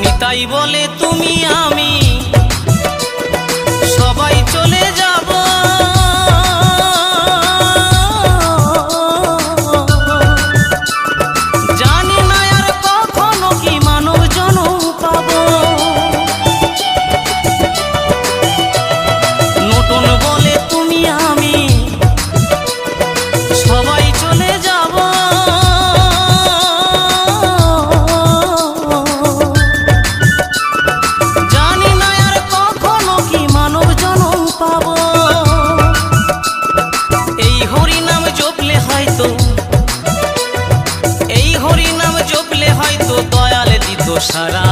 নিতাই বলে তুমি আমি সবাই চলে যাব, জানি না আর কখনো কি মানব জনম পাবো। নতুন বলে তুমি আমি সবাই চলে যাব, জানি না আর কখনো কি মানব জনম পাবো। এই হরি নাম জপলে হয়তো, এই হরি নাম জপলে হয়তো দয়াল দিত সারা।